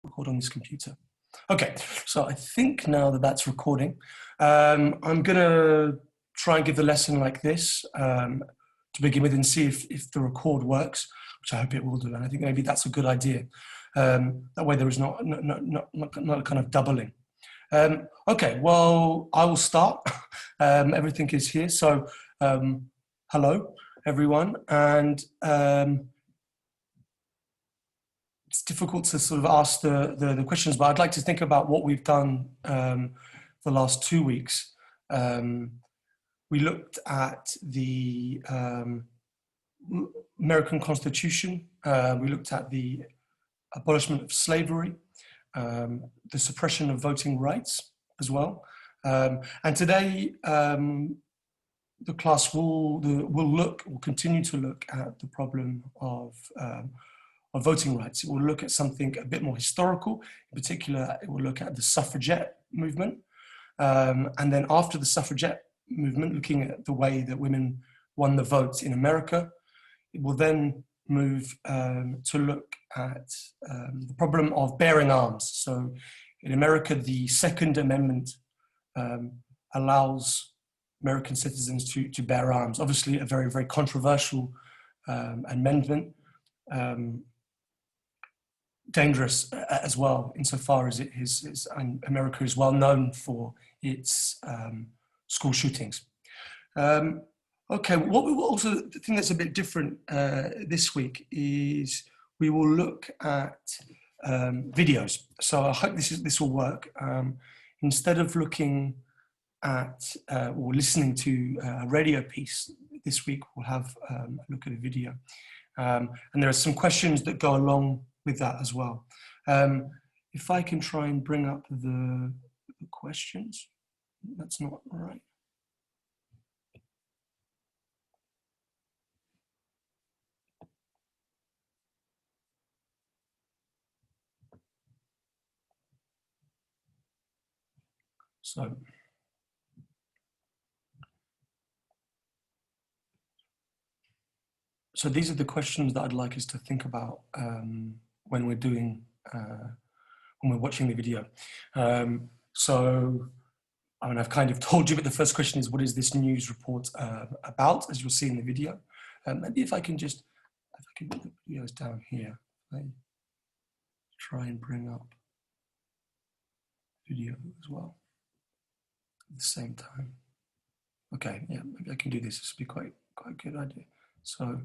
record on this computer. Okay, so I think now that that's recording, I'm gonna try and give the lesson like this to begin with and see if the record works, which I hope it will do, and I think maybe that's a good idea. That way there is not a kind of doubling. Okay, well, I will start. Everything is here, so hello, everyone, and it's difficult to sort of ask the questions, but I'd like to think about what we've done the last 2 weeks. We looked at the American Constitution. We looked at the abolishment of slavery, the suppression of voting rights as well. And today, the class will continue to look at the problem of voting rights. It will look at something a bit more historical. In particular, it will look at the suffragette movement. And then after the suffragette movement, looking at the way that women won the vote in America, it will then move to look at the problem of bearing arms. So in America, the Second Amendment allows American citizens to bear arms. Obviously, a very, very controversial amendment. Dangerous as well, insofar as America is well known for its school shootings. Okay, what we will also, the thing that's a bit different this week is we will look at videos. So I hope this will work. Instead of looking at or listening to a radio piece this week, we'll have a look at a video. And there are some questions that go along with that as well. If I can try and bring up the questions, that's not right. So these are the questions that I'd like us to think about when we're doing, when we're watching the video. So, I mean, I've kind of told you, but the first question is, what is this news report about, as you'll see in the video? Maybe if I can put the videos down here, I try and bring up video as well at the same time. Okay, yeah, maybe I can do this. This would be quite a good idea. So,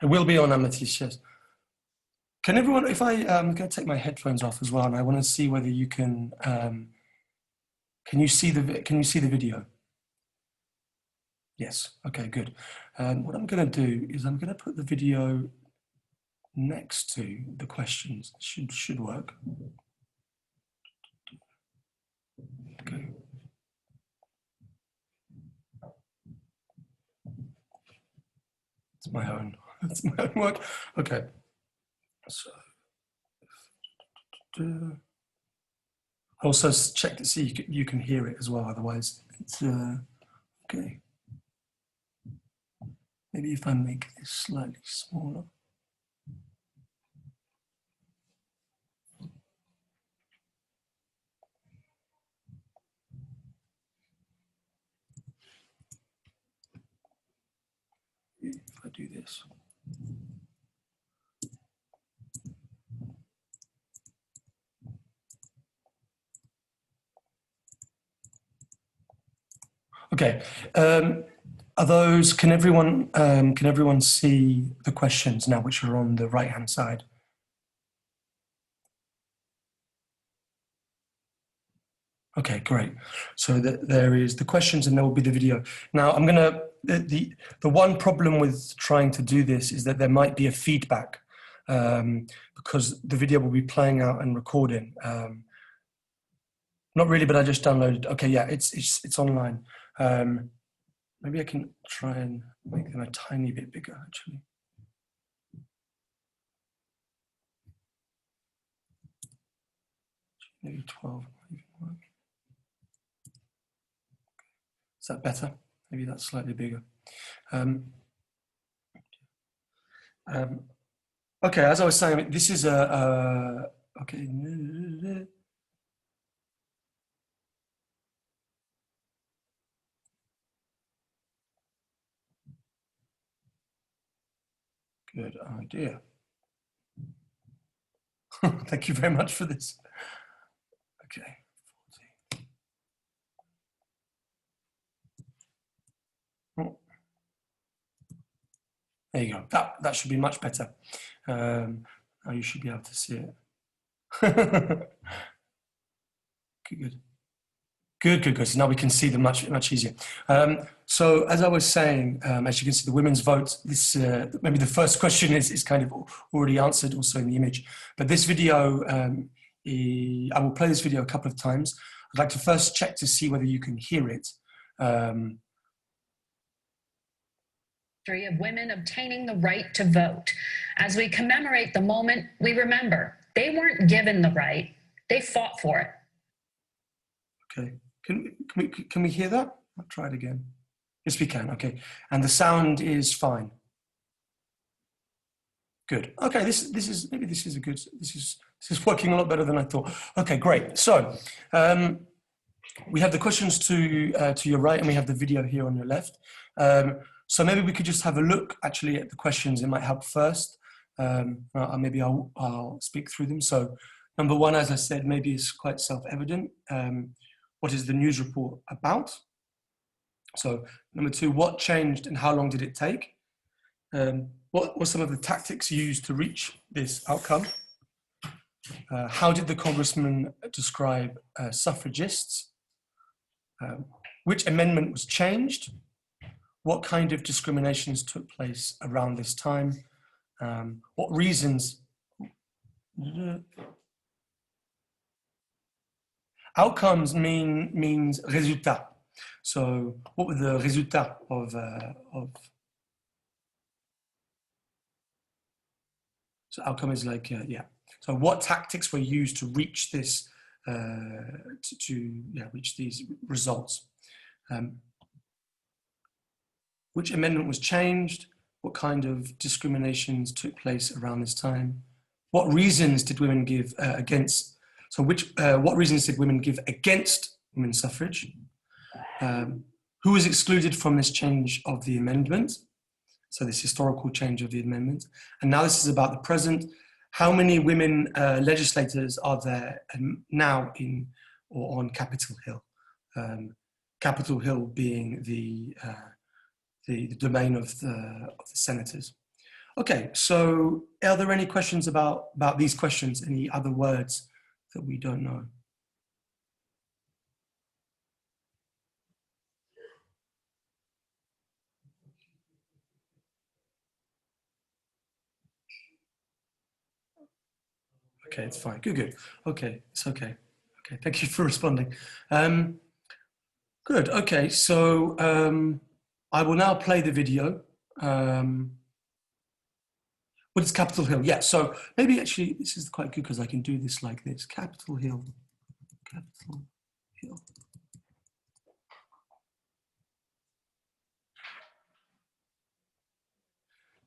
it will be on Amethyst, yes. Can everyone, if I'm going to take my headphones off as well, and I want to see whether you can you see the video? Yes, okay, good. What I'm going to do is I'm going to put the video next to the questions. Should work. Okay. It's my own. It's my own work. Okay. So, also check to see you can hear it as well. Otherwise, it's okay. Maybe if I make this slightly smaller. If I do this. Okay. Are those? Can everyone see the questions now, which are on the right-hand side? Okay, great. So there is the questions, and there will be the video. Now, I'm gonna the one problem with trying to do this is that there might be a feedback because the video will be playing out and recording. Not really, but I just downloaded. Okay, yeah, it's online. Maybe I can try and make them a tiny bit bigger, actually. Maybe 12 might even work. Is that better? Maybe that's slightly bigger. Um, okay, as I was saying, this is okay. Good idea. Thank you very much for this. Okay. Oh, there you go. That should be much better. Now you should be able to see it. Good. Good. So now we can see them much easier. So as I was saying, as you can see, the women's vote, this maybe the first question is kind of already answered also in the image. But this video, I will play this video a couple of times. I'd like to first check to see whether you can hear it. Of women obtaining the right to vote. As we commemorate the moment, we remember they weren't given the right, they fought for it. Okay. Can we hear that? I'll try it again. Yes, we can. Okay, and the sound is fine. Good. Okay, this is working a lot better than I thought. Okay, great. So we have the questions to your right, and we have the video here on your left. So maybe we could just have a look actually at the questions. It might help first. Maybe I'll speak through them. So number one, as I said, maybe it's quite self-evident. What is the news report about? So number two, what changed and how long did it take? What were some of the tactics used to reach this outcome? How did the congressman describe suffragists? Which amendment was changed? What kind of discriminations took place around this time? What reasons? Outcomes means résultat. So what were the résultats of so outcome is like, yeah. So what tactics were used to reach this, reach these results? Which amendment was changed? What kind of discriminations took place around this time? What reasons did women give against? So what reasons did women give against women's suffrage? Who was excluded from this change of the amendment? So this historical change of the amendment. And now this is about the present. How many women legislators are there now in or on Capitol Hill? Capitol Hill being the domain of the senators. Okay, so are there any questions about these questions? Any other words that we don't know? Okay, it's fine. Good. Okay, it's okay. Okay, thank you for responding. Good. Okay, so I will now play the video. What is Capitol Hill? Yeah, so maybe actually this is quite good because I can do this like this. Capitol Hill. Capitol Hill.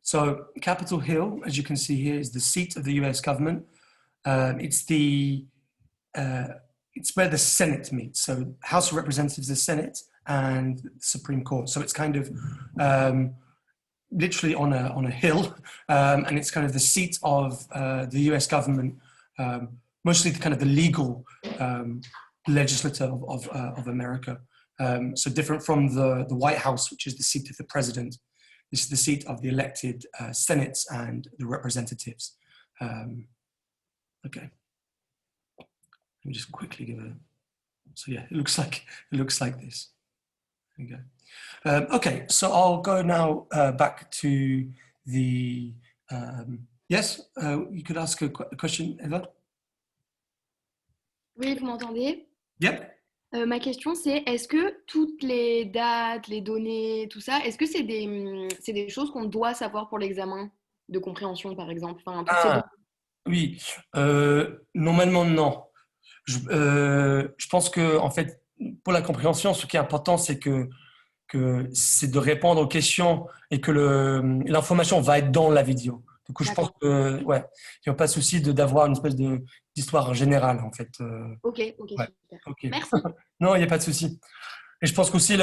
So Capitol Hill, as you can see here, is the seat of the US government. It's where the Senate meets. So House of Representatives, the Senate, and the Supreme Court. So it's kind of literally on a hill, and it's kind of the seat of the US government, mostly kind of the legal legislature of America. So different from the White House, which is the seat of the president. This is the seat of the elected senates and the representatives. Okay. Let me just quickly give a. So yeah, it looks like this. There you go. Okay, so I'll go now back to the. Yes, you could ask a question, Eva. Oui, vous m'entendez? Yep. Ma question, c'est est-ce que toutes les dates, les données, tout ça, est-ce que c'est des choses qu'on doit savoir pour l'examen de compréhension, par exemple? Enfin, toutes ces données. Oui, normalement non. Je pense que en fait, pour la compréhension, ce qui est important, c'est que c'est de répondre aux questions et que l'information va être dans la vidéo. Du coup, je pense que, ouais, il n'y a pas de souci d'avoir une espèce d'histoire générale, en fait. Ok, Ouais, super. ok. Merci. Non, il n'y a pas de souci. Et je pense qu'aussi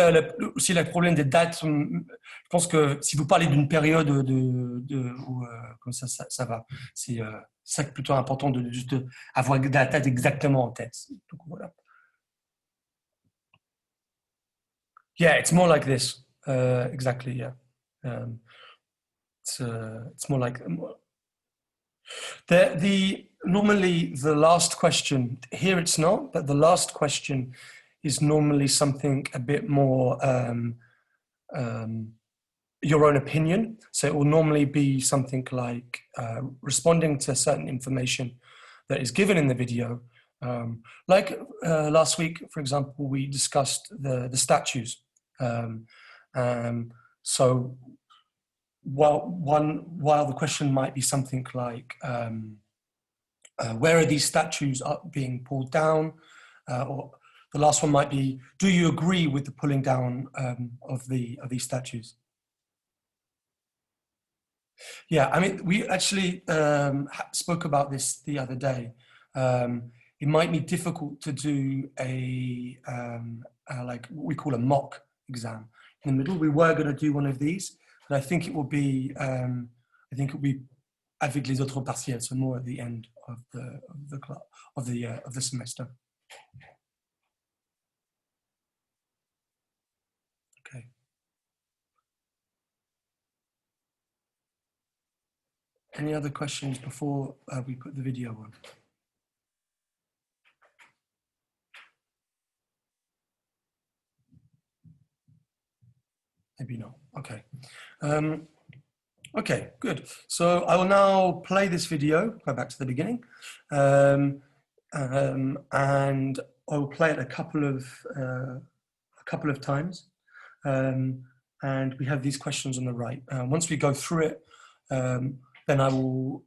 aussi le problème des dates, je pense que si vous parlez d'une période où comme ça va. C'est ça qui est plutôt important de juste avoir la date exactement en tête. Donc voilà. Yeah, it's more like this. Exactly, yeah. It's more like normally the last question here it's not, but the last question is normally something a bit more your own opinion. So it will normally be something like responding to certain information that is given in the video. Last week, for example, we discussed the statues. So while the question might be something like, where are these statues being pulled down? Or the last one might be, do you agree with the pulling down of these statues? Yeah, I mean, we actually spoke about this the other day. It might be difficult to do like what we call a mock exam in the middle. We were going to do one of these, but I think it will be avec les autres partiels, so more at the end of the semester. Okay. Any other questions before we put the video on? Maybe not. Okay. Okay, good. So I will now play this video, go back to the beginning, and I will play it a couple of times. And we have these questions on the right. Once we go through it, then I will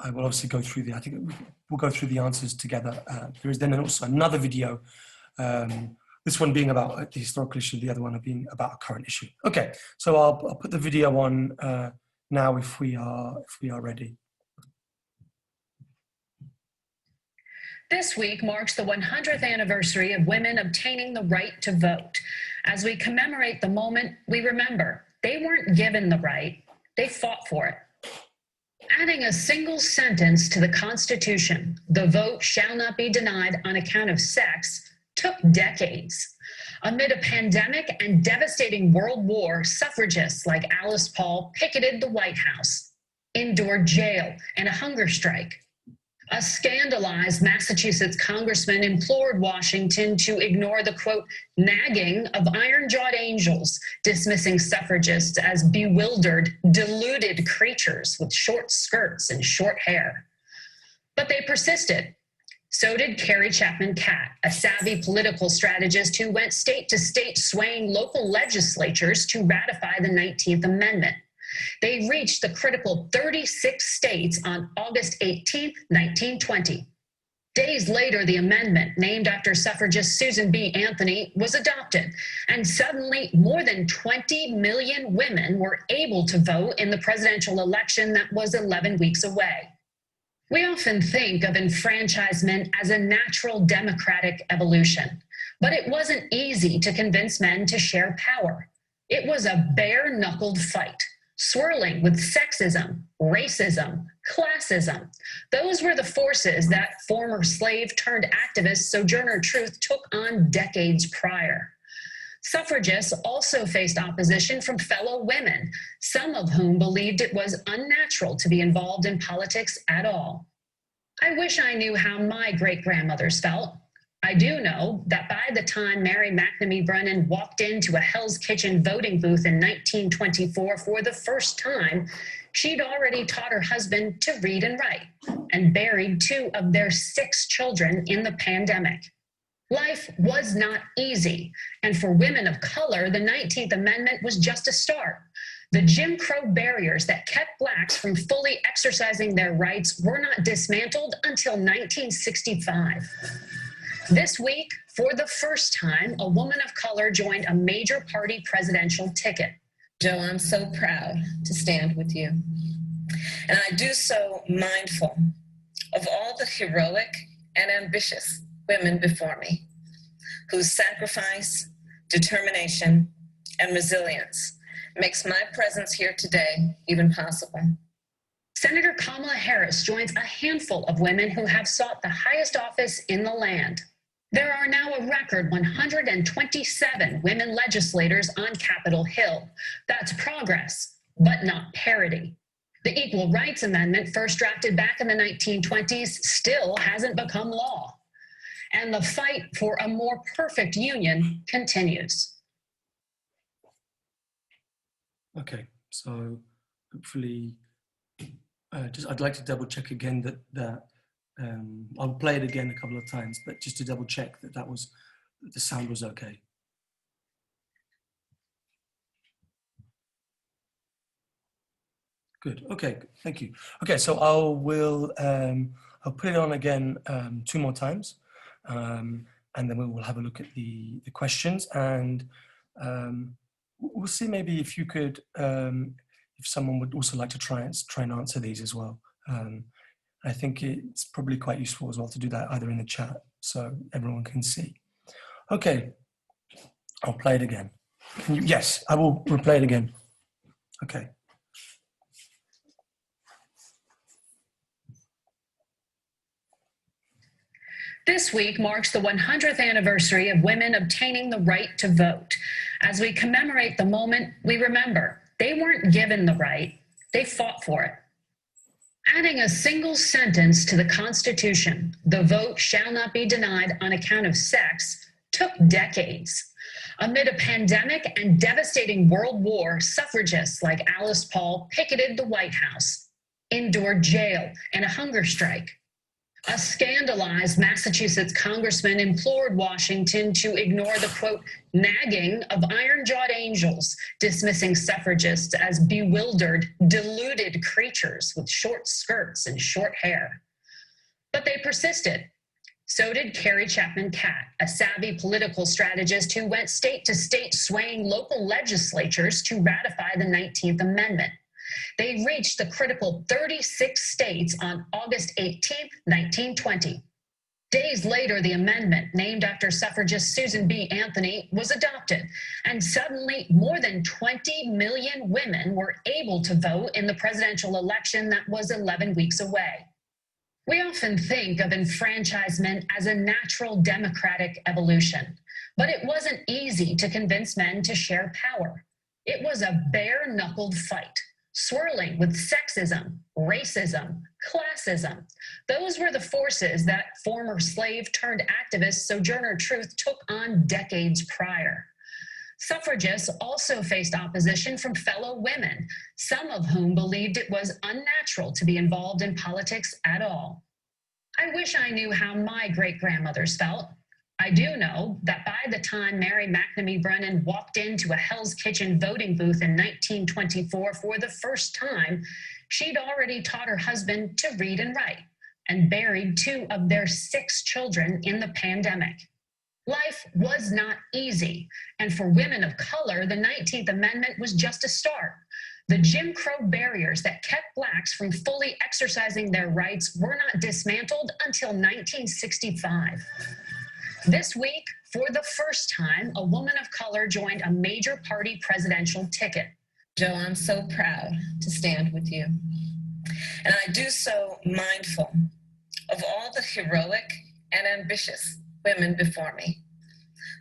obviously go through I think we'll go through the answers together. There is then also another video, this one being about the historical issue, the other one being about a current issue. Okay, so I'll put the video on now if we are ready. This week marks the 100th anniversary of women obtaining the right to vote. As we commemorate the moment, we remember they weren't given the right, they fought for it. Adding a single sentence to the Constitution, the vote shall not be denied on account of sex, took decades. Amid a pandemic and devastating world war, suffragists like Alice Paul picketed the White House, endured jail and a hunger strike. A scandalized Massachusetts congressman implored Washington to ignore the, quote, nagging of iron-jawed angels, dismissing suffragists as bewildered, deluded creatures with short skirts and short hair. But they persisted. So did Carrie Chapman Catt, a savvy political strategist who went state to state swaying local legislatures to ratify the 19th Amendment. They reached the critical 36 states on August 18, 1920. Days later, the amendment, named after suffragist Susan B. Anthony, was adopted, and suddenly more than 20 million women were able to vote in the presidential election that was 11 weeks away. We often think of enfranchisement as a natural democratic evolution, but it wasn't easy to convince men to share power. It was a bare-knuckled fight, swirling with sexism, racism, classism. Those were the forces that former slave-turned-activist Sojourner Truth took on decades prior. Suffragists also faced opposition from fellow women, some of whom believed it was unnatural to be involved in politics at all. I wish I knew how my great-grandmothers felt. I do know that by the time Mary McNamee Brennan walked into a Hell's Kitchen voting booth in 1924 for the first time, she'd already taught her husband to read and write and buried 2 of their 6 children in the pandemic. Life was not easy, and for women of color, the 19th Amendment was just a start. The Jim Crow barriers that kept Blacks from fully exercising their rights were not dismantled until 1965. This week, for the first time, a woman of color joined a major party presidential ticket. Joe, I'm so proud to stand with you. And I do so mindful of all the heroic and ambitious women before me, whose sacrifice, determination, and resilience makes my presence here today even possible. Senator Kamala Harris joins a handful of women who have sought the highest office in the land. There are now a record 127 women legislators on Capitol Hill. That's progress, but not parity. The Equal Rights Amendment, first drafted back in the 1920s, still hasn't become law. And the fight for a more perfect union continues. Okay, so hopefully, I'd like to double check again that I'll play it again a couple of times, but just to double check that the sound was okay. Good. Okay. Thank you. Okay. So I'll put it on again 2 more times, and then we will have a look at the questions, and we'll see maybe if you could, if someone would also like to try and answer these as well. I think it's probably quite useful as well to do that either in the chat so everyone can see. Okay. I'll play it again. Yes, I will replay it again. Okay. This week marks the 100th anniversary of women obtaining the right to vote. As we commemorate the moment, we remember they weren't given the right, they fought for it. Adding a single sentence to the Constitution, the vote shall not be denied on account of sex, took decades. Amid a pandemic and devastating world war, suffragists like Alice Paul picketed the White House, endured jail and a hunger strike. A scandalized Massachusetts congressman implored Washington to ignore the, quote, nagging of iron-jawed angels, dismissing suffragists as bewildered, deluded creatures with short skirts and short hair. But they persisted. So did Carrie Chapman Catt, a savvy political strategist who went state to state swaying local legislatures to ratify the 19th Amendment. They reached the critical 36 states on August 18, 1920. Days later, the amendment, named after suffragist Susan B. Anthony, was adopted, and suddenly more than 20 million women were able to vote in the presidential election that was 11 weeks away. We often think of enfranchisement as a natural democratic evolution, but it wasn't easy to convince men to share power. It was a bare-knuckled fight, swirling with sexism, racism, classism. Those were the forces that former slave-turned-activist Sojourner Truth took on decades prior. Suffragists also faced opposition from fellow women, some of whom believed it was unnatural to be involved in politics at all. I wish I knew how my great-grandmothers felt. I do know that by the time Mary McNamee Brennan walked into a Hell's Kitchen voting booth in 1924 for the first time, she'd already taught her husband to read and write and buried 2 of their 6 children in the pandemic. Life was not easy, and for women of color, the 19th Amendment was just a start. The Jim Crow barriers that kept Blacks from fully exercising their rights were not dismantled until 1965. This week, for the first time, a woman of color joined a major party presidential ticket. Joe, I'm so proud to stand with you. And I do so mindful of all the heroic and ambitious women before me,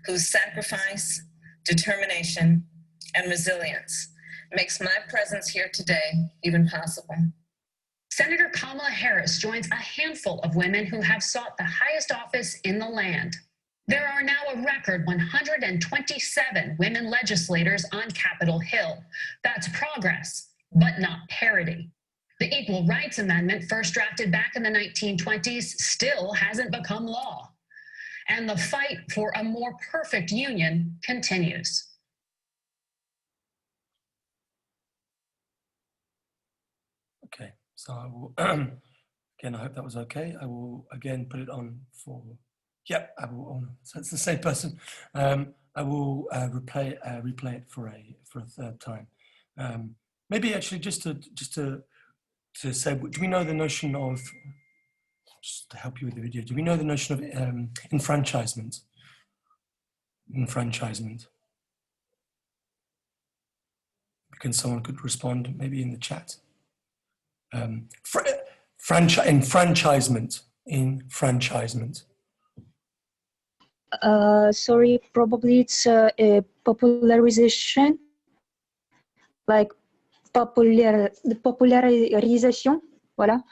whose sacrifice, determination, and resilience makes my presence here today even possible. Senator Kamala Harris joins a handful of women who have sought the highest office in the land. There are now a record 127 women legislators on Capitol Hill. That's progress, but not parity. The Equal Rights Amendment, first drafted back in the 1920s, still hasn't become law. And the fight for a more perfect union continues. Okay, so I will, again, I hope that was okay. I will again put it on for, yep, I will on, so it's the same person. I will replay it for a 3rd time. Maybe actually just to say, do we know the notion of, just to help you with the video, do we know the notion of enfranchisement? Enfranchisement. Because someone could respond maybe in the chat. Enfranchisement. Enfranchisement. Sorry, probably it's a popularization, like the popularization, voilà.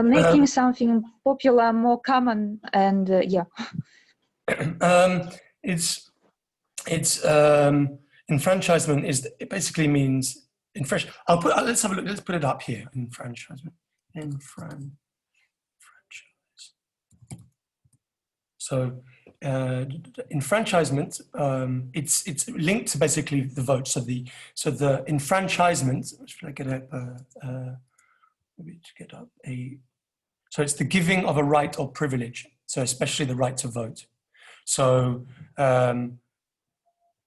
Making something popular more common, and yeah. It's enfranchisement it basically means let's have a look. Let's put it up here. Enfranchisement. So enfranchisement, it's linked to basically the vote. So the enfranchisement. Should I get up? Maybe to get up a. So it's the giving of a right or privilege. So especially the right to vote. So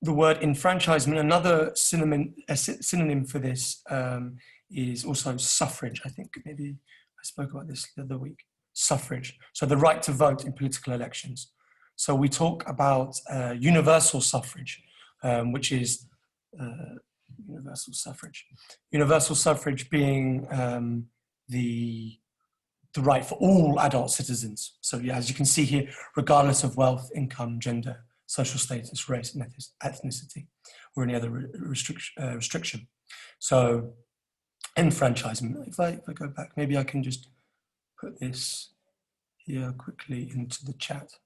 the word enfranchisement, another synonym for this is also suffrage. I think maybe I spoke about this the other week. Suffrage. So the right to vote in political elections. So we talk about universal suffrage, which is universal suffrage. Universal suffrage being the right for all adult citizens. So yeah, as you can see here, regardless of wealth, income, gender, social status, race, and ethnicity, or any other restriction. So enfranchisement, if I go back, maybe I can just put this here quickly into the chat.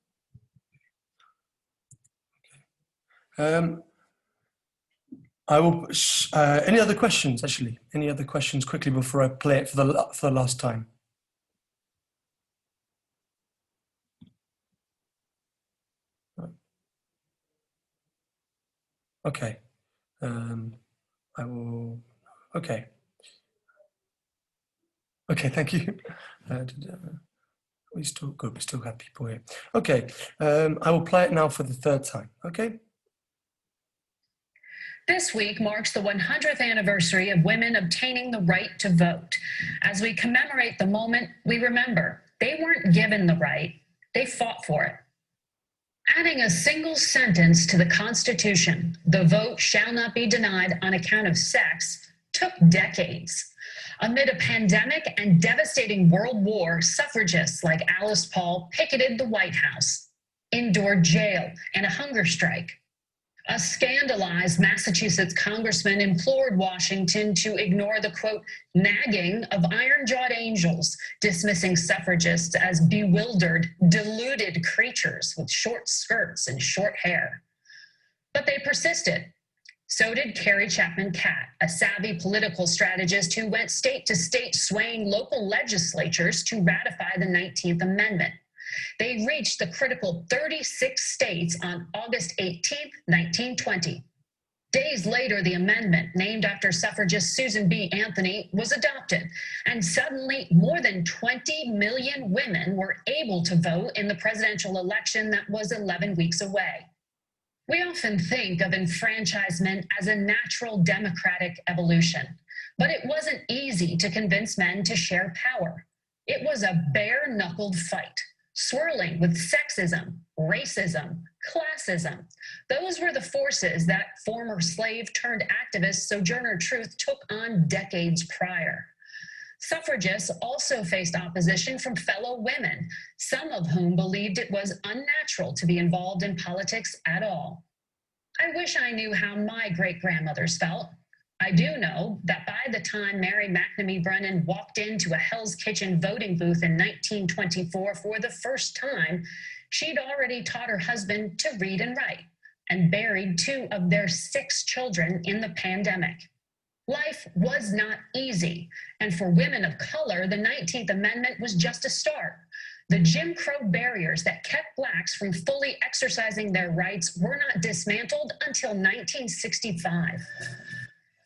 Okay. I will, any other questions, actually? Any other questions quickly before I play it for the last time? Okay, I will, okay. Okay, thank you. We still have people here. Okay, I will play it now for the third time, okay? This week marks the 100th anniversary of women obtaining the right to vote. As we commemorate the moment, we remember they weren't given the right, they fought for it. Adding a single sentence to the Constitution, the vote shall not be denied on account of sex, took decades. Amid a pandemic and devastating world war, suffragists like Alice Paul picketed the White House, endured jail and a hunger strike. A scandalized Massachusetts congressman implored Washington to ignore the, quote, nagging of iron-jawed angels, dismissing suffragists as bewildered, deluded creatures with short skirts and short hair. But they persisted. So did Carrie Chapman Catt, a savvy political strategist who went state to state swaying local legislatures to ratify the 19th Amendment. They reached the critical 36 states on August 18, 1920. Days later, the amendment, named after suffragist Susan B. Anthony, was adopted, and suddenly more than 20 million women were able to vote in the presidential election that was 11 weeks away. We often think of enfranchisement as a natural democratic evolution, but it wasn't easy to convince men to share power. It was a bare-knuckled fight, swirling with sexism, racism, classism. Those were the forces that former slave turned activist Sojourner Truth took on decades prior. Suffragists also faced opposition from fellow women, some of whom believed it was unnatural to be involved in politics at all. I wish I knew how my great-grandmothers felt. I do know that by the time Mary McNamee Brennan walked into a Hell's Kitchen voting booth in 1924 for the first time, she'd already taught her husband to read and write and buried 2 of their 6 children in the pandemic. Life was not easy, and for women of color, the 19th Amendment was just a start. The Jim Crow barriers that kept Blacks from fully exercising their rights were not dismantled until 1965.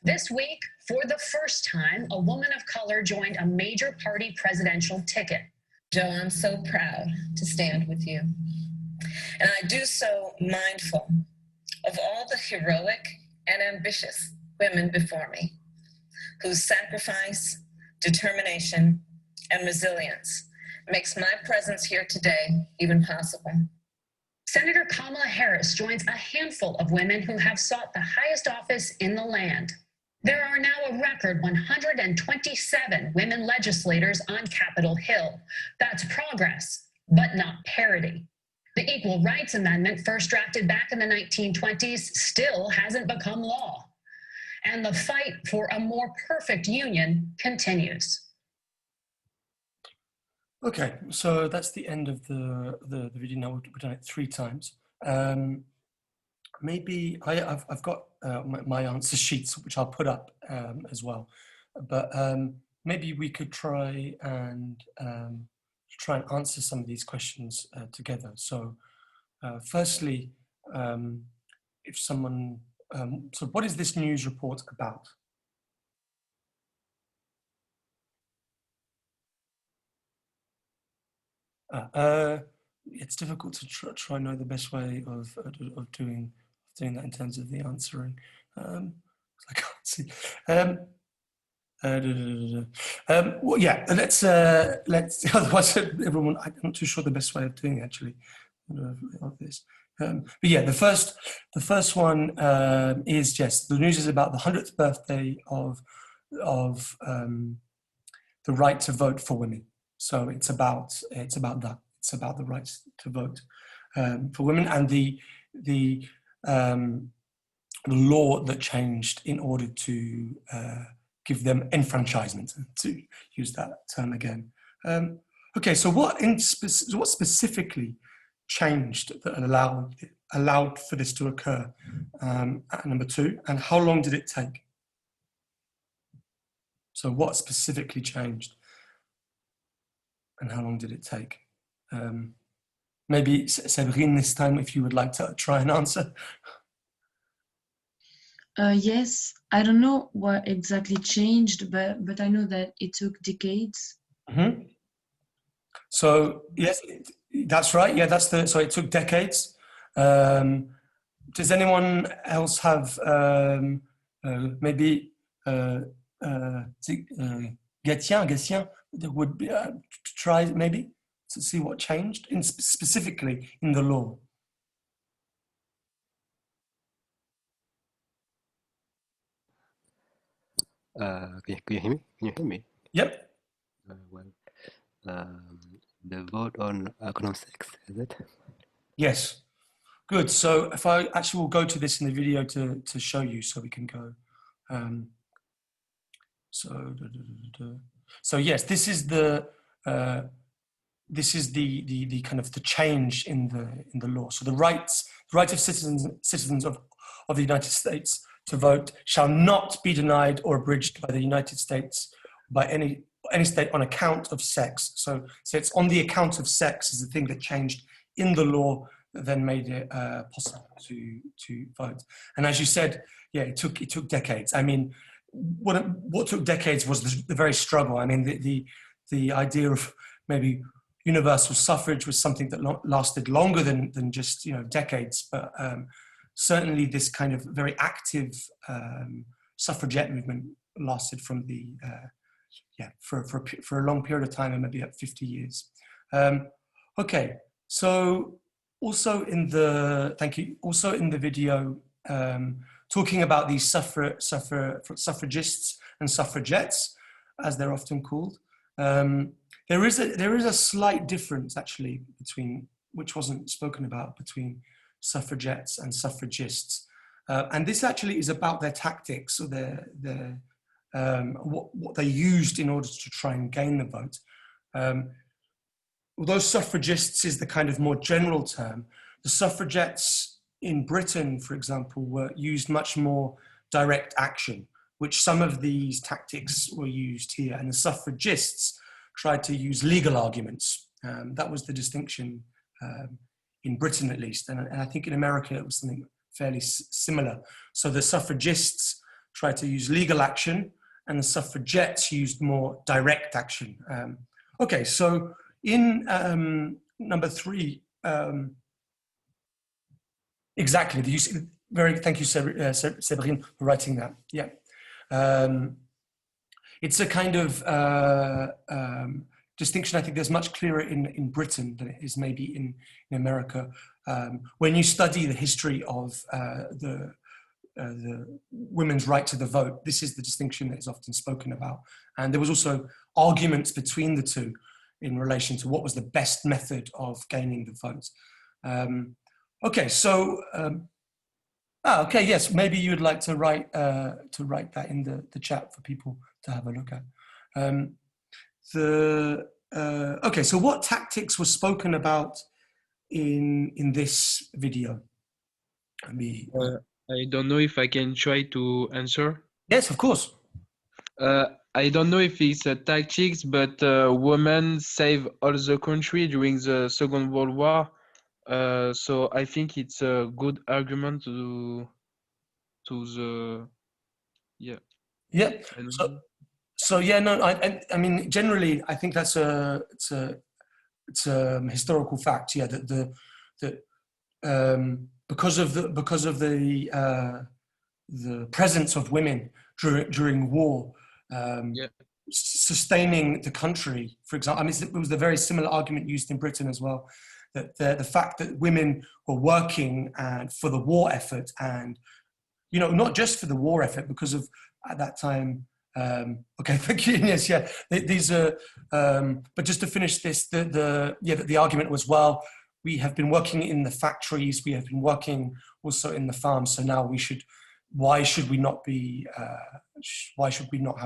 This week, for the first time, a woman of color joined a major party presidential ticket. Joe, I'm so proud to stand with you. And I do so mindful of all the heroic and ambitious women before me, whose sacrifice, determination, and resilience makes my presence here today even possible. Senator Kamala Harris joins a handful of women who have sought the highest office in the land. There are now a record 127 women legislators on Capitol Hill. That's progress, but not parity. The Equal Rights Amendment, first drafted back in the 1920s, still hasn't become law. And the fight for a more perfect union continues. Okay, so that's the end of the video. Now we've done it 3 times. Maybe I've got my answer sheets, which I'll put up as well. But maybe we could try and answer some of these questions together. So firstly, if someone, so what is this news report about? It's difficult to try and know the best way of doing that in terms of the answering. I can't see. Well, yeah, let's. Otherwise, everyone. I'm not too sure the best way of doing it, actually of this. But yeah, the first one is yes. The news is about the 100th birthday of the right to vote for women. So it's about that. It's about the right to vote for women and the law that changed in order to give them enfranchisement, to use that term again. Okay, so what specifically changed that allowed for this to occur at number 2, and how long did it take? So what specifically changed? And how long did it take? Maybe Séverine, this time, if you would like to try and answer. Yes, I don't know what exactly changed, but I know that it took decades. Mm-hmm. So yes, that's right. Yeah, so it took decades. Does anyone else have maybe Gatien that would be, try maybe to see what changed specifically in the law? Can you hear me? Can you hear me? Yep. The vote on economic sex, is it? Yes. Good. So if I actually will go to this in the video to show you, so we can go. So yes, this is the kind of the change in the law. So the right of citizens of the United States to vote shall not be denied or abridged by the United States by any state on account of sex. So it's on the account of sex is the thing that changed in the law that then made it possible to vote. And as you said, yeah, it took decades. I mean, what took decades was the very struggle. I mean, the idea of maybe universal suffrage was something that lasted longer than just decades, but certainly this kind of very active suffragette movement lasted from the for a long period of time, and maybe up 50 years. Okay, so also in the video talking about these suffragists and suffragettes, as they're often called. There is a slight difference actually between, which wasn't spoken about, between suffragettes and suffragists, and this actually is about their tactics, or their what they used in order to try and gain the vote. Although suffragists is the kind of more general term, the suffragettes in Britain, for example, used much more direct action, which some of these tactics were used here, and the suffragists tried to use legal arguments. That was the distinction in Britain, at least, and I think in America it was something fairly similar. So the suffragists tried to use legal action, and the suffragettes used more direct action. Okay, so in number 3, exactly, Thank you, Séverine, for writing that. Yeah. It's a kind of distinction I think there's much clearer in Britain than it is maybe in America. When you study the history of the women's right to the vote, this is the distinction that is often spoken about. And there was also arguments between the two in relation to what was the best method of gaining the vote. Okay, so, okay, yes, maybe you would like to write that in the chat for people to have a look at. Okay, so what tactics were spoken about in this video? I don't know if I can try to answer. Yes, of course. I don't know if it's tactics, but women save all the country during the Second World War. So I think it's a good argument to the yeah. Yeah. So yeah, no, I mean generally I think that's it's a historical fact. Yeah, that because of the presence of women during war, sustaining the country, for example, I mean, it was the very similar argument used in Britain as well, that the fact that women were working and for the war effort, and not just for the war effort, because of at that time. Okay, thank you. Yes, yeah. These are, but just to finish this, the argument was, well, we have been working in the factories, we have been working also in the farms, so now why should we not have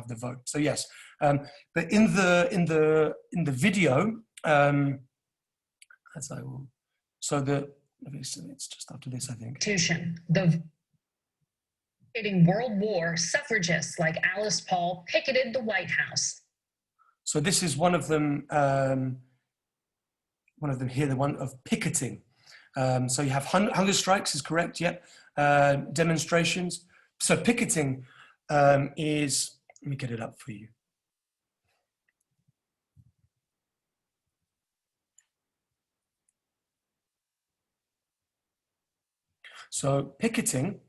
the vote? So yes, but in the video, as I will, it's just after this, I think. World War, suffragists like Alice Paul picketed the White House. So this is one of them here, the one of picketing. So you have hunger strikes, is correct, yeah. Demonstrations. So picketing is, let me get it up for you. So picketing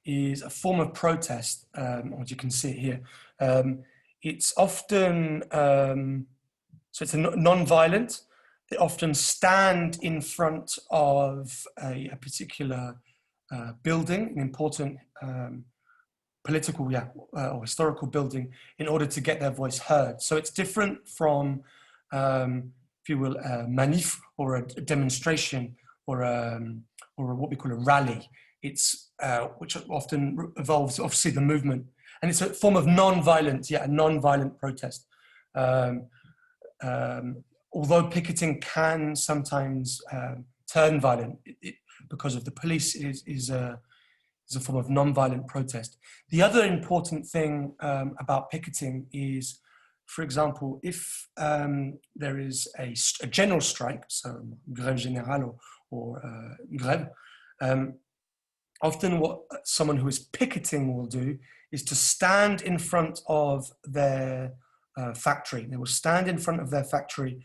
is a form of protest, as you can see here. It's often, so it's a non-violent. They often stand in front of a particular building, an important political or historical building, in order to get their voice heard. So it's different from, if you will, a manif or a demonstration or what we call a rally. It's which often involves obviously the movement, and it's a form of non-violent, a non-violent protest. Although picketing can sometimes turn violent, because of the police, is a form of non-violent protest. The other important thing about picketing is, for example, if there is a general strike, so grève générale or grève, often what someone who is picketing will do is to stand in front of their factory. They will stand in front of their factory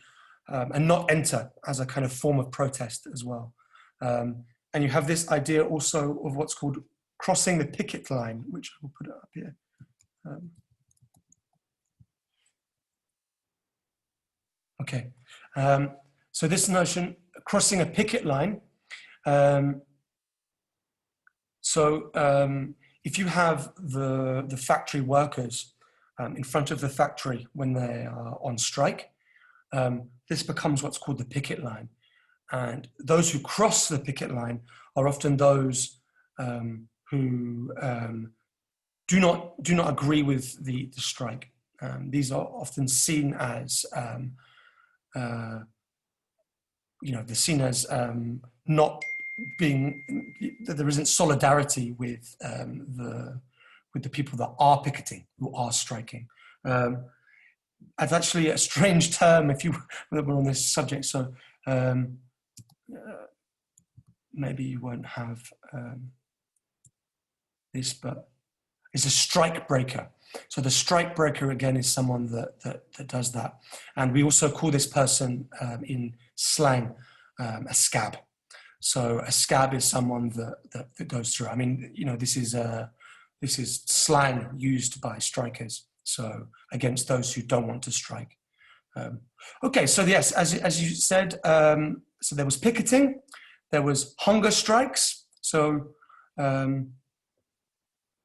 and not enter, as a kind of form of protest as well. And you have this idea also of what's called crossing the picket line, which I will put it up here. Okay, so this notion, crossing a picket line, if you have the factory workers in front of the factory when they are on strike, this becomes what's called the picket line. And those who cross the picket line are often those who do not agree with the strike. These are often seen as they're seen as not being, that there isn't solidarity with the people that are picketing, who are striking. It's actually a strange term if we're on this subject, so maybe you won't have this, but it's a strike breaker. So the strike breaker, again, is someone that does that. And we also call this person in slang a scab. So a scab is someone that goes through. I mean, you know, this is slang used by strikers. So against those who don't want to strike. Okay, so yes, as you said, so there was picketing, there was hunger strikes. So do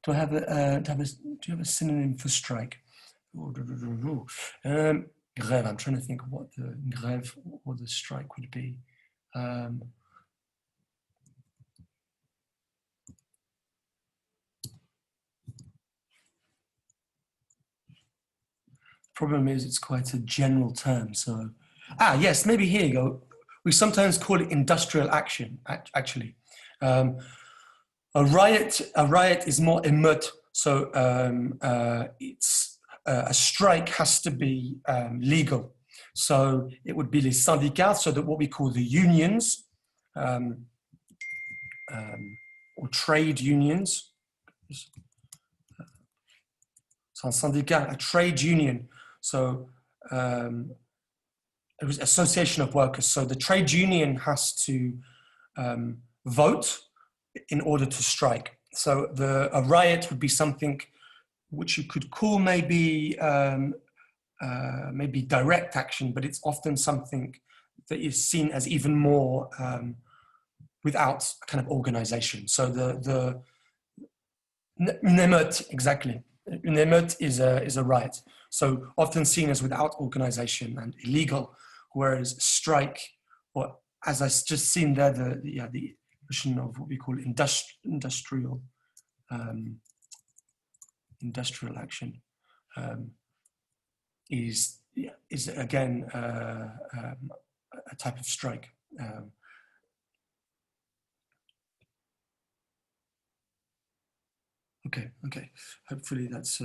you have a synonym for strike? Grève. I'm trying to think what the grève or the strike would be. Problem is, it's quite a general term. So, yes, maybe here you go. We sometimes call it industrial action. Actually, a riot is more émeute. So it's a strike has to be legal. So it would be les syndicats, so that what we call the unions or trade unions. So un syndicat, a trade union. So it was association of workers. So the trade union has to vote in order to strike. So a riot would be something which you could call maybe direct action, but it's often something that is seen as even more without kind of organization. So une émeute, exactly. Une émeute is a riot. So often seen as without organization and illegal, whereas strike, or as I just seen there, the notion of what we call industrial action is again a type of strike. Okay. Hopefully that's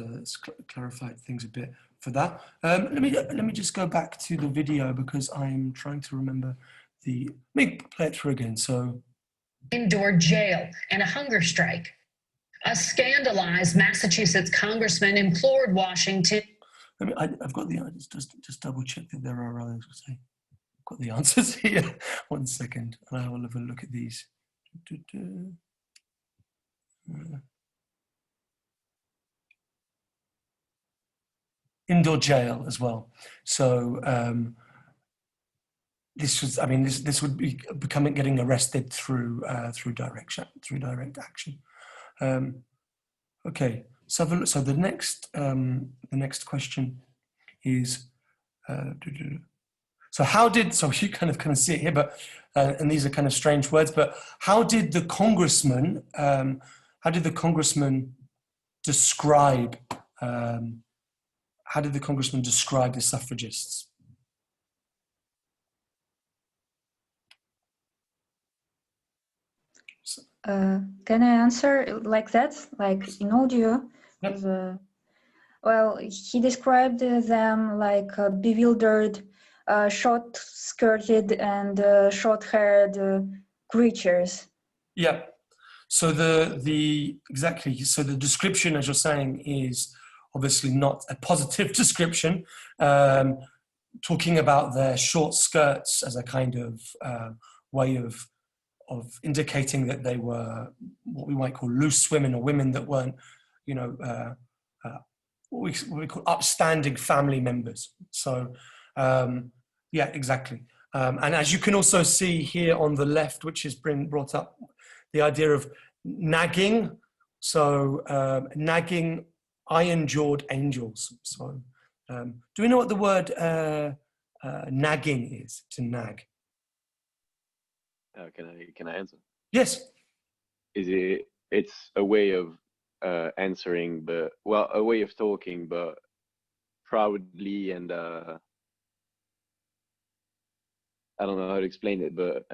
clarified things a bit for that. Let me just go back to the video because I'm trying to remember let me play it through again. So, indoor jail and a hunger strike. A scandalized Massachusetts congressman implored Washington. I've got the answers. Just double check that there are others. I've got the answers here. 1 second, and I will have a look at these. Indoor jail as well. So this would be getting arrested through direct action. Okay, so the next question is so you kind of see it here, but and these are kind of strange words, but how did the congressman describe the suffragists? Can I answer like that, like in audio? Yep. Well, he described them like bewildered, short-skirted and short-haired creatures. Yeah. So exactly. So the description, as you're saying, is obviously not a positive description. Talking about their short skirts as a kind of way of indicating that they were what we might call loose women, or women that weren't, what we call upstanding family members. So yeah, exactly. And as you can also see here on the left, which has been brought up, the idea of nagging. So nagging iron-jawed angels. So do we know what the word nagging is, to nag? Can I answer? Yes. It's a way of answering, a way of talking, but proudly, and I don't know how to explain it, but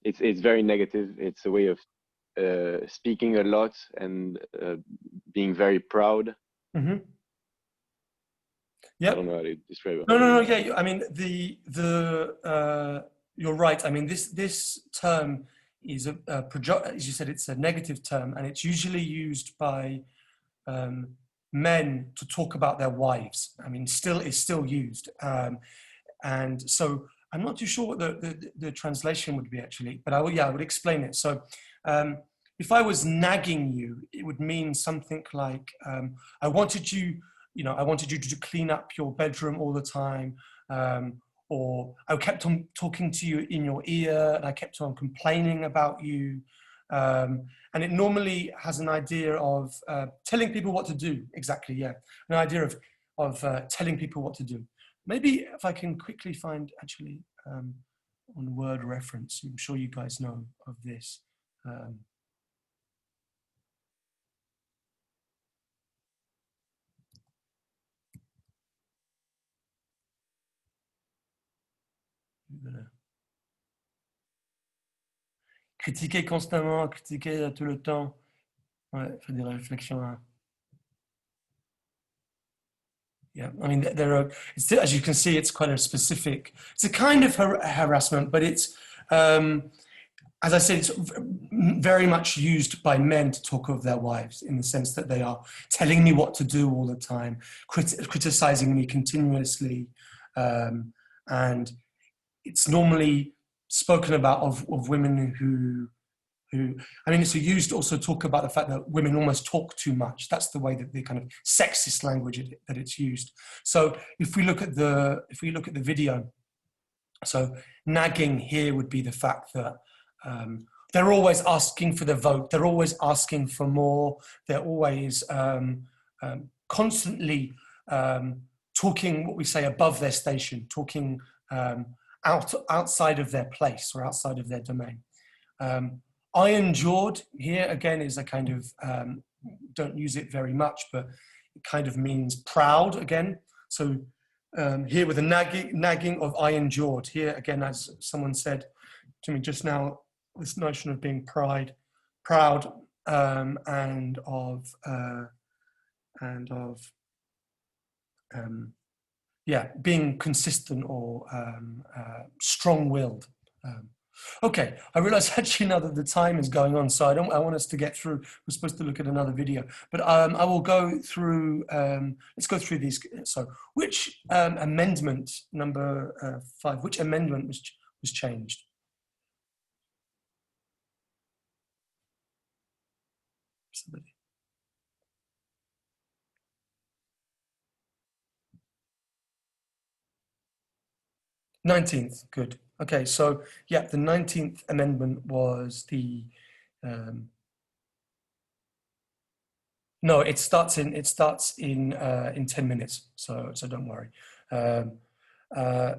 it's very negative. It's a way of speaking a lot and being very proud. Mm-hmm. Yeah. I don't know how to describe it. No. Yeah. I mean, you're right. I mean, this term is as you said, it's a negative term, and it's usually used by men to talk about their wives. I mean, it's still used, and so I'm not too sure what the translation would be actually, but I would explain it. So if I was nagging you, it would mean something like, I wanted you to clean up your bedroom all the time, or I kept on talking to you in your ear and I kept on complaining about you. And it normally has an idea of telling people what to do, exactly, yeah. An idea of telling people what to do. Maybe if I can quickly find actually on word reference, I'm sure you guys know of this. Critiquer constamment, critiquer tout le temps. Ouais, faire des réflexions. Yeah, I mean, there are, as you can see, it's quite a specific, it's a kind of harassment, but it's, as I said, it's very much used by men to talk of their wives in the sense that they are telling me what to do all the time, criticizing me continuously. And it's normally spoken about of women who, I mean, it's used to also talk about the fact that women almost talk too much. That's the way that the kind of sexist language that it's used. So if we look at the video, so nagging here would be the fact that they're always asking for the vote. They're always asking for more. They're always constantly talking, what we say, above their station, talking outside of their place or outside of their domain. Iron-jawed here again is a kind of, don't use it very much, but it kind of means proud again. So here with the nagging of iron-jawed, here again, as someone said to me just now, this notion of being proud, and of being consistent or strong-willed. Okay, I realize actually now that the time is going on, so I want us to get through. We're supposed to look at another video, but I will go through, let's go through these. So which amendment, number 5, which amendment was changed? Somebody. 19th, good. Okay, so yeah, the 19th amendment was the, no, it starts in 10 minutes, so don't worry. Yeah, it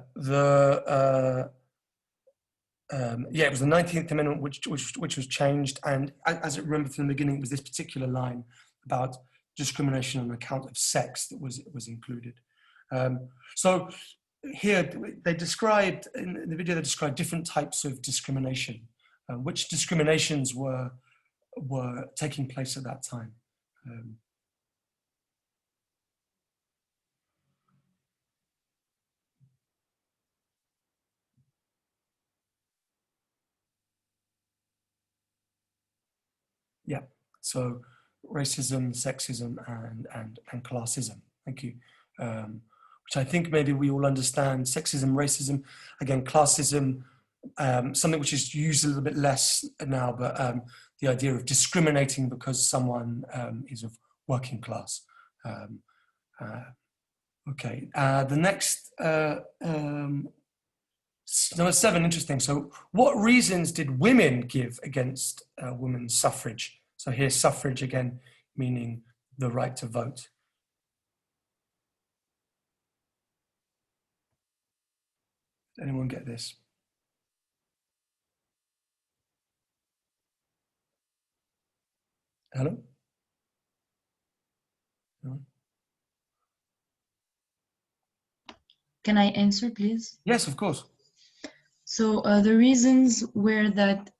was the 19th amendment which was changed, and as I remember from the beginning, it was this particular line about discrimination on account of sex that was included. So here they described, in the video, they described different types of discrimination, which discriminations were taking place at that time. Yeah, so racism, sexism, and classism. Thank you. Which I think maybe we all understand. Sexism, racism, again, classism, something which is used a little bit less now, but the idea of discriminating because someone is of working class. Okay, the next, number 7, interesting. So what reasons did women give against women's suffrage? So here's suffrage again, meaning the right to vote. Did anyone get this? Hello? No? Can I answer, please? Yes, of course. So the reasons were that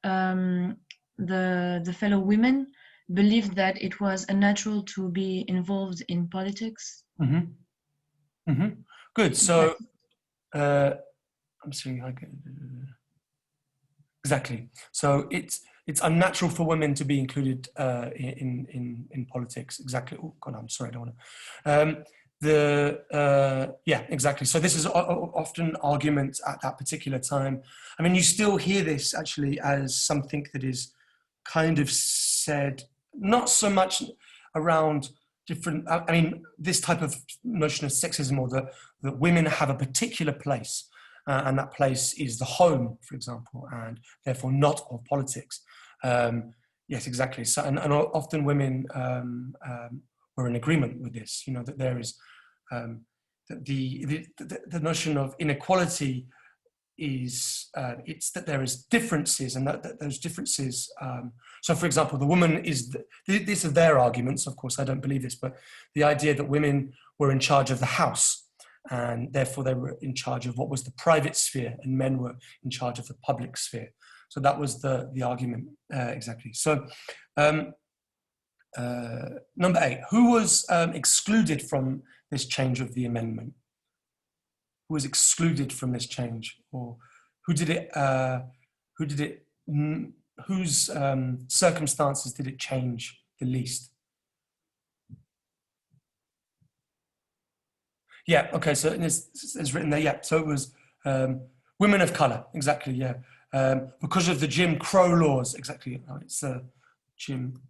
the fellow women believed that it was unnatural to be involved in politics. Mm-hmm. Mm-hmm. Good. So I'm seeing exactly. So it's unnatural for women to be included in politics. Exactly. Oh God, I'm sorry. I don't want to. yeah, exactly. So this is often argument at that particular time. I mean, you still hear this actually as something that is kind of said, not so much around different, I mean, this type of notion of sexism, or that women have a particular place, and that place is the home, for example, and therefore not of politics. Yes, exactly. So, and often women were in agreement with this, you know, that there is the notion of inequality is it's that there is differences, and that those differences, so for example, the woman is these are their arguments, of course I don't believe this, but the idea that women were in charge of the house, and therefore they were in charge of what was the private sphere, and men were in charge of the public sphere. So that was the argument, exactly. So number 8, who was excluded from this change of the amendment? Who was excluded from this change, or who did it? Whose circumstances did it change the least? Yeah. Okay. So it's written there. Yeah. So it was women of color. Exactly. Yeah. Because of the Jim Crow laws. Exactly. It's Jim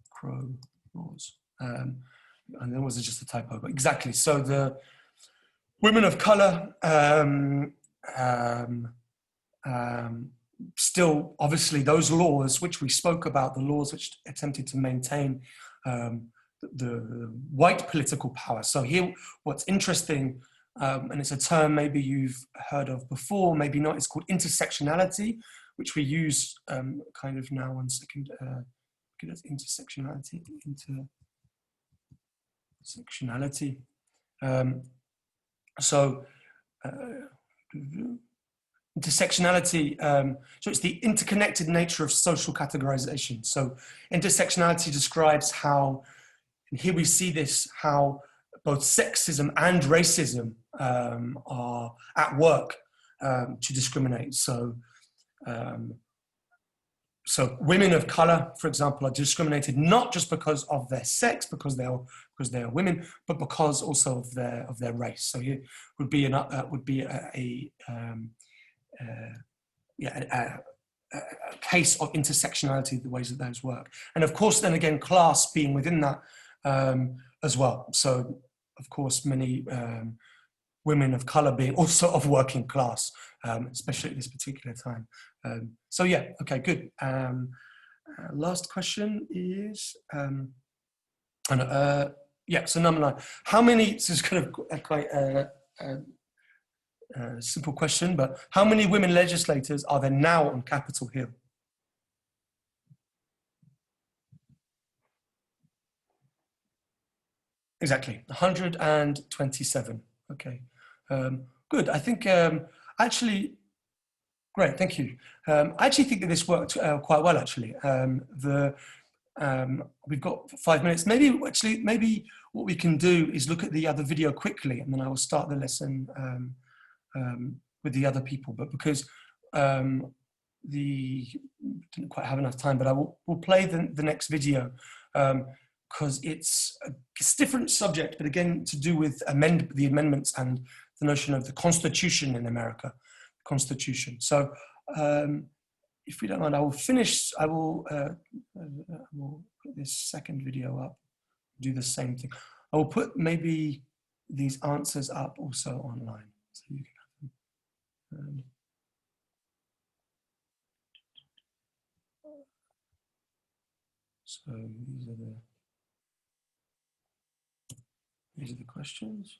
Crow laws. And there was just a typo, but exactly. So the women of color still, obviously, those laws which we spoke about, the laws which attempted to maintain the white political power. So here, what's interesting, and it's a term maybe you've heard of before, maybe not, it's called intersectionality, which we use kind of now. 1 second, intersectionality, intersectionality. So intersectionality, so it's the interconnected nature of social categorization. So intersectionality describes how, and here we see this, how both sexism and racism are at work to discriminate. So so women of color, for example, are discriminated not just because of their sex, because they are women, but because also of their race. So here would be a case of intersectionality, the ways that those work, and of course, then again, class being within that as well. So of course, many women of color being also of working class, especially at this particular time. So yeah, okay, good. Last question is, yeah, so number 9. How many, this is kind of quite a simple question, but how many women legislators are there now on Capitol Hill? Exactly, 127. Okay, good. I think actually, great, thank you. I actually think that this worked quite well, actually. We've got 5 minutes. Maybe what we can do is look at the other video quickly, and then I will start the lesson with the other people. But because didn't quite have enough time, but we'll play the next video because it's a different subject, but again to do with the amendments and the notion of the Constitution in America, Constitution. So if we don't mind, I will put this second video up, do the same thing. I will put maybe these answers up also online, so you can have them. So these are the questions.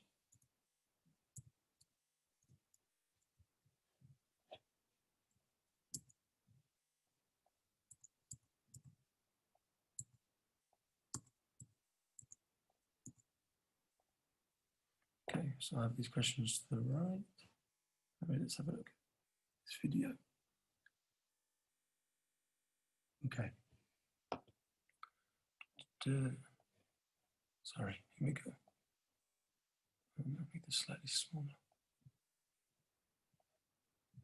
Okay, so I have these questions to the right. Let's have a look at this video. Okay. Sorry, here we go. I'll make this slightly smaller.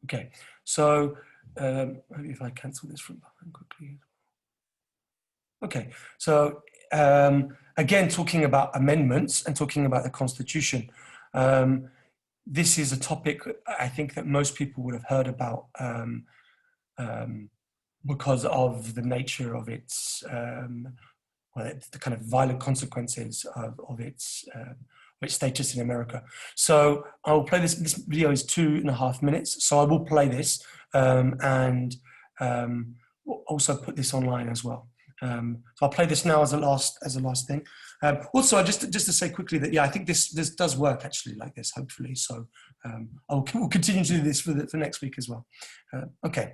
Okay, so maybe if I cancel this from behind quickly. Okay, so again, talking about amendments and talking about the Constitution. This is a topic I think that most people would have heard about because of the nature of its, the kind of violent consequences of its status in America. So I will play this. This video is 2.5 minutes, so I will play this and we'll also put this online as well. So I'll play this now as a last thing. Also, just to say quickly that I think this does work actually like this, hopefully. So we'll continue to do this for next week as well. Okay.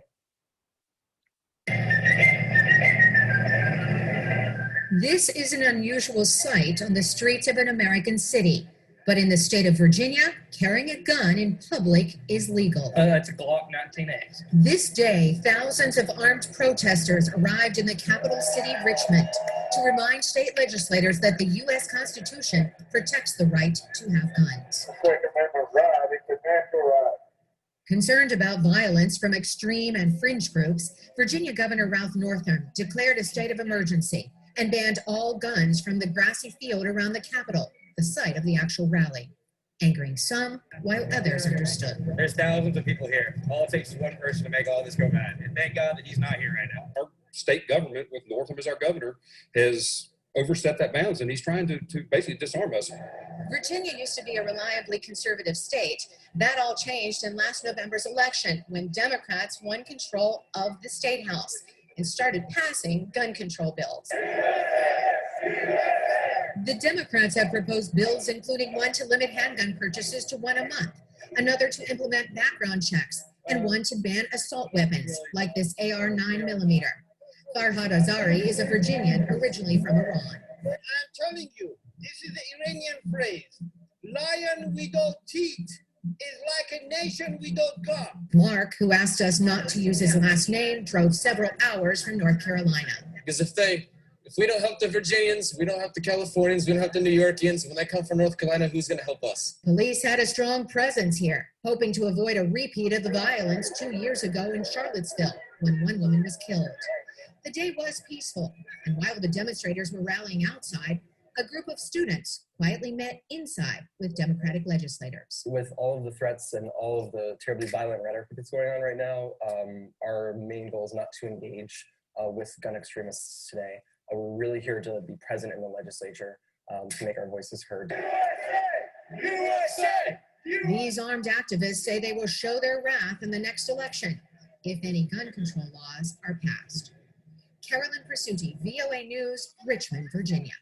This is an unusual sight on the streets of an American city. But in the state of Virginia, carrying a gun in public is legal. That's a Glock 19X. This day, thousands of armed protesters arrived in the capital city, Richmond, to remind state legislators that the U.S. Constitution protects the right to have guns. Concerned about violence from extreme and fringe groups, Virginia Governor Ralph Northam declared a state of emergency and banned all guns from the grassy field around the Capitol, the site of the actual rally, angering some while others understood. There's thousands of people here. All it takes is one person to make all this go mad. And thank God that he's not here right now. Our state government, with Northam as our governor, has overstepped that bounds, and he's trying to basically disarm us. Virginia used to be a reliably conservative state. That all changed in last November's election when Democrats won control of the state house and started passing gun control bills. The Democrats have proposed bills, including one to limit handgun purchases to one a month, another to implement background checks, and one to ban assault weapons, like this AR 9mm. Farhad Azari is a Virginian originally from Iran. I'm telling you, this is the Iranian phrase, lion without teeth is like a nation without God. Mark, who asked us not to use his last name, drove several hours from North Carolina. Because if we don't help the Virginians, we don't help the Californians, we don't help the New Yorkians, when they come from North Carolina, who's going to help us? Police had a strong presence here, hoping to avoid a repeat of the violence 2 years ago in Charlottesville, when one woman was killed. The day was peaceful, and while the demonstrators were rallying outside, a group of students quietly met inside with Democratic legislators. With all of the threats and all of the terribly violent rhetoric that's going on right now, our main goal is not to engage with gun extremists today. We're really here to be present in the legislature to make our voices heard. USA! These armed activists say they will show their wrath in the next election if any gun control laws are passed. Carolyn Presutti, VOA News, Richmond, Virginia.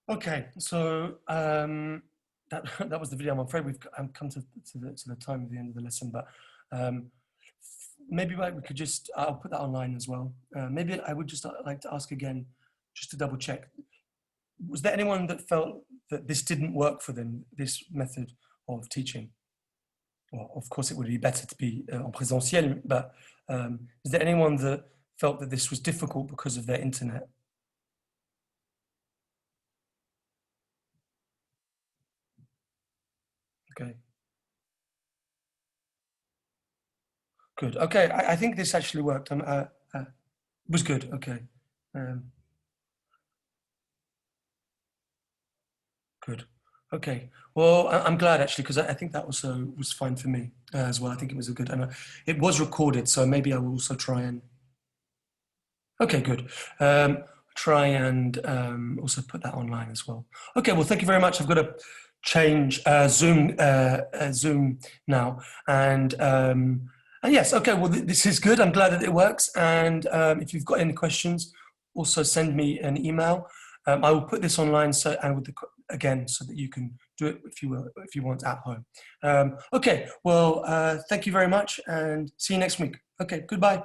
Okay, so that was the video. I'm afraid we've come to the time of the end of the lesson, but maybe we could just, I'll put that online as well. Maybe I would just like to ask again, just to double check. Was there anyone that felt that this didn't work for them, this method of teaching? Well, of course it would be better to be en présentiel, but is there anyone that felt that this was difficult because of their internet? Okay. Good. Okay. I think this actually worked. Was good. Okay. Good. Okay. Well, I'm glad actually, because I think that also was fine for me as well. I think it was a good, and it was recorded, so maybe I will also try and. Okay. Good. Try and also put that online as well. Okay. Well, thank you very much. I've got to change Zoom now, and yes, okay, well, this is good. I'm glad that it works, and if you've got any questions, also send me an email. I will put this online again so that you can do it if you want at home. Okay, well, thank you very much, and see you next week. Okay, goodbye.